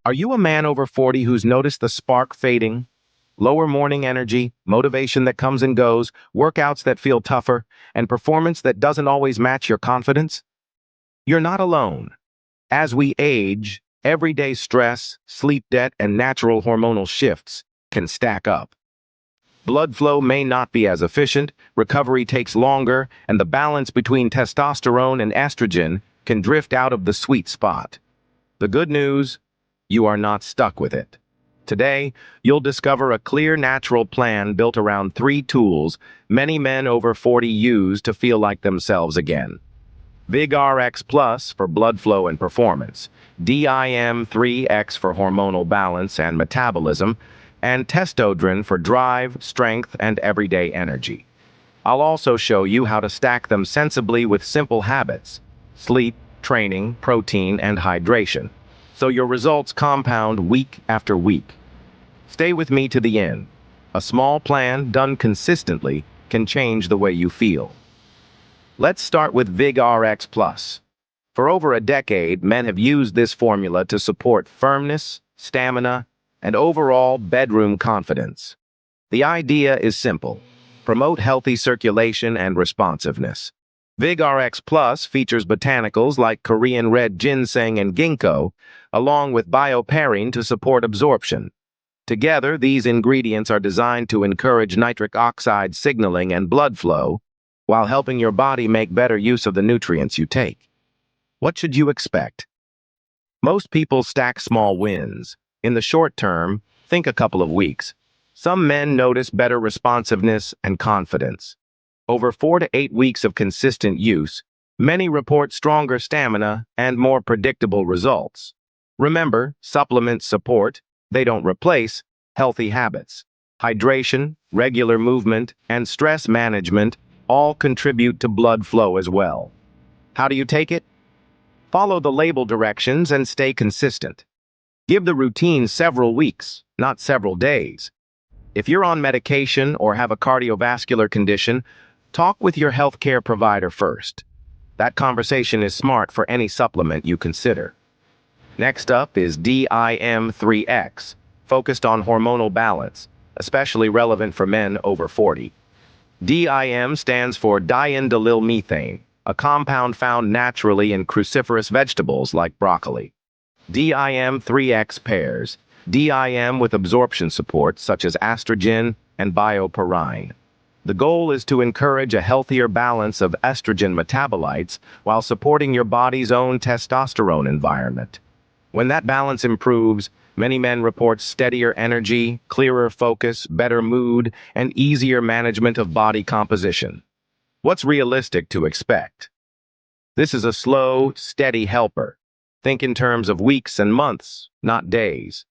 Are you a man over 40 who's noticed the spark fading? Lower morning energy, motivation that comes and goes, workouts that feel tougher, and performance that doesn't always match your confidence? You're not alone. As we age, everyday stress, sleep debt, and natural hormonal shifts can stack up. Blood flow may not be as efficient, recovery takes longer, and the balance between testosterone and estrogen can drift out of the sweet spot. The good news, you are not stuck with it. Today, you'll discover a clear natural plan built around three tools many men over 40 use to feel like themselves again. VigRx Plus for blood flow and performance, DIM3X for hormonal balance and metabolism, and Testodrin for drive, strength, and everyday energy. I'll also show you how to stack them sensibly with simple habits: sleep, training, protein, and hydration, so your results compound week after week. Stay with me to the end. A small plan done consistently can change the way you feel. Let's start with VigRx Plus. For over a decade, men have used this formula to support firmness, stamina, and overall bedroom confidence. The idea is simple: promote healthy circulation and responsiveness. VigRx Plus features botanicals like Korean red ginseng and ginkgo, along with bioperine to support absorption. Together, these ingredients are designed to encourage nitric oxide signaling and blood flow, while helping your body make better use of the nutrients you take. What should you expect? Most people stack small wins. In the short term, think a couple of weeks. Some men notice better responsiveness and confidence. Over 4 to 8 weeks of consistent use, many report stronger stamina and more predictable results. Remember, supplements support, they don't replace, healthy habits. Hydration, regular movement, and stress management all contribute to blood flow as well. How do you take it? Follow the label directions and stay consistent. Give the routine several weeks, not several days. If you're on medication or have a cardiovascular condition, talk with your healthcare provider first. That conversation is smart for any supplement you consider. Next up is DIM3X, focused on hormonal balance, especially relevant for men over 40. DIM stands for diindolylmethane, a compound found naturally in cruciferous vegetables like broccoli. DIM3X pairs DIM with absorption support such as estrogen and bioperine. The goal is to encourage a healthier balance of estrogen metabolites while supporting your body's own testosterone environment. When that balance improves, many men report steadier energy, clearer focus, better mood, and easier management of body composition. What's realistic to expect? This is a slow, steady helper. Think in terms of weeks and months, not days.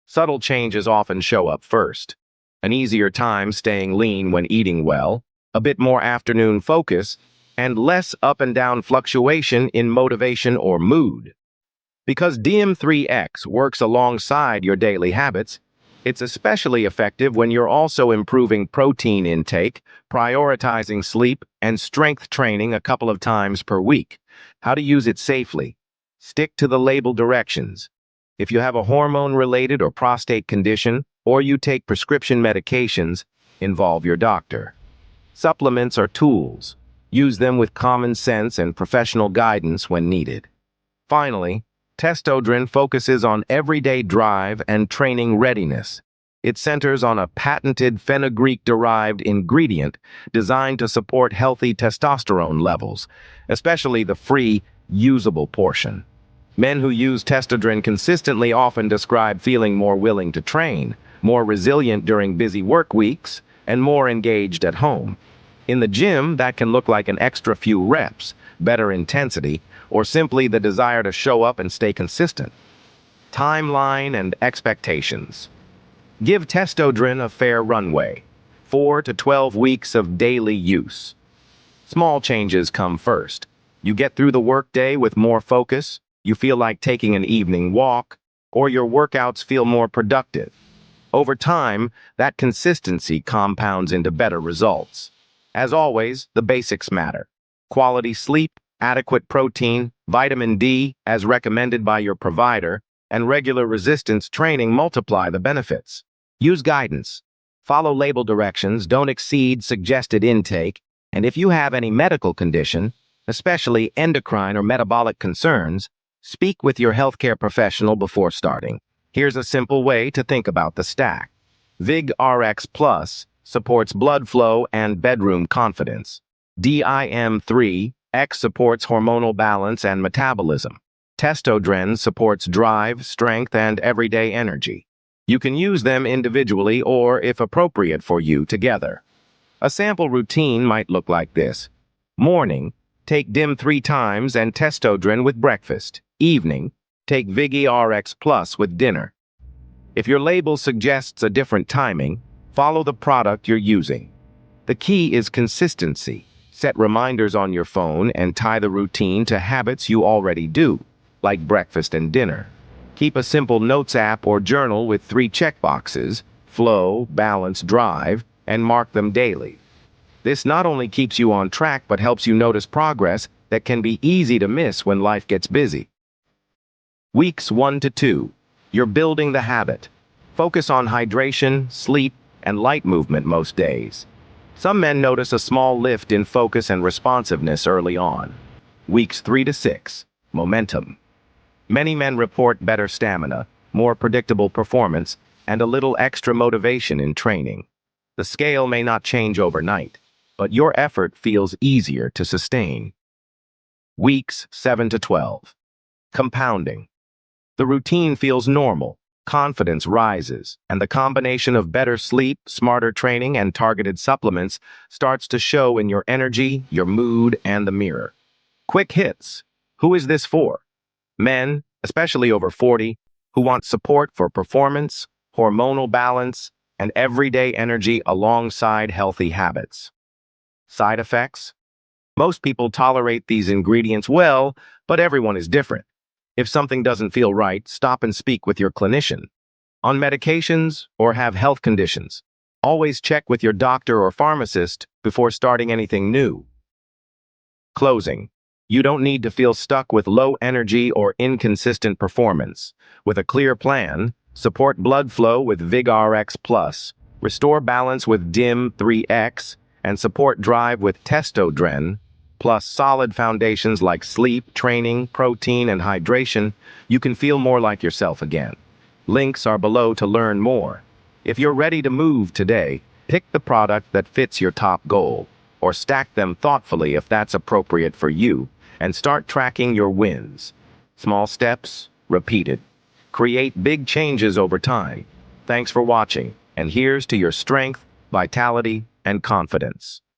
Subtle changes often show up first. An easier time staying lean when eating well, a bit more afternoon focus, and less up and down fluctuation in motivation or mood. Because DIM3X works alongside your daily habits, it's especially effective when you're also improving protein intake, prioritizing sleep, and strength training a couple of times per week. How to use it safely? Stick to the label directions. If you have a hormone-related or prostate condition, or you take prescription medications, involve your doctor. Supplements are tools. Use them with common sense and professional guidance when needed. Finally, Testodrin focuses on everyday drive and training readiness. It centers on a patented fenugreek-derived ingredient designed to support healthy testosterone levels, especially the free, usable portion. Men who use Testodrin consistently often describe feeling more willing to train, more resilient during busy work weeks, and more engaged at home. In the gym, that can look like an extra few reps, better intensity, or simply the desire to show up and stay consistent. Timeline and expectations. Give Testodrin a fair runway, 4 to 12 weeks of daily use. Small changes come first. You get through the workday with more focus, you feel like taking an evening walk, or your workouts feel more productive. Over time, that consistency compounds into better results. As always, the basics matter: quality sleep, adequate protein, vitamin D, as recommended by your provider, and regular resistance training multiply the benefits. Use guidance. Follow label directions, don't exceed suggested intake, and if you have any medical condition, especially endocrine or metabolic concerns, speak with your healthcare professional before starting. Here's a simple way to think about the stack. VIG RX Plus supports blood flow and bedroom confidence. DIM3X supports hormonal balance and metabolism. Testodren supports drive, strength, and everyday energy. You can use them individually or, if appropriate for you, together. A sample routine might look like this. Morning, take DIM 3 times and Testodren with breakfast. Evening, take Vigi RX Plus with dinner. If your label suggests a different timing, follow the product you're using. The key is consistency. Set reminders on your phone and tie the routine to habits you already do, like breakfast and dinner. Keep a simple notes app or journal with 3 checkboxes: flow, balance, drive, and mark them daily. This not only keeps you on track but helps you notice progress that can be easy to miss when life gets busy. Weeks 1 to 2. You're building the habit. Focus on hydration, sleep, and light movement most days. Some men notice a small lift in focus and responsiveness early on. Weeks 3 to 6. Momentum. Many men report better stamina, more predictable performance, and a little extra motivation in training. The scale may not change overnight, but your effort feels easier to sustain. Weeks 7 to 12. Compounding. The routine feels normal, confidence rises, and the combination of better sleep, smarter training, and targeted supplements starts to show in your energy, your mood, and the mirror. Quick hits. Who is this for? Men, especially over 40, who want support for performance, hormonal balance, and everyday energy alongside healthy habits. Side effects? Most people tolerate these ingredients well, but everyone is different. If something doesn't feel right, stop and speak with your clinician. On medications or have health conditions, always check with your doctor or pharmacist before starting anything new. Closing. You don't need to feel stuck with low energy or inconsistent performance. With a clear plan, support blood flow with VigRx Plus, restore balance with DIM 3X, and support drive with Testodren, plus solid foundations like sleep, training, protein, and hydration, you can feel more like yourself again. Links are below to learn more. If you're ready to move today, pick the product that fits your top goal, or stack them thoughtfully if that's appropriate for you, and start tracking your wins. Small steps, repeated. Create big changes over time. Thanks for watching, and here's to your strength, vitality, and confidence.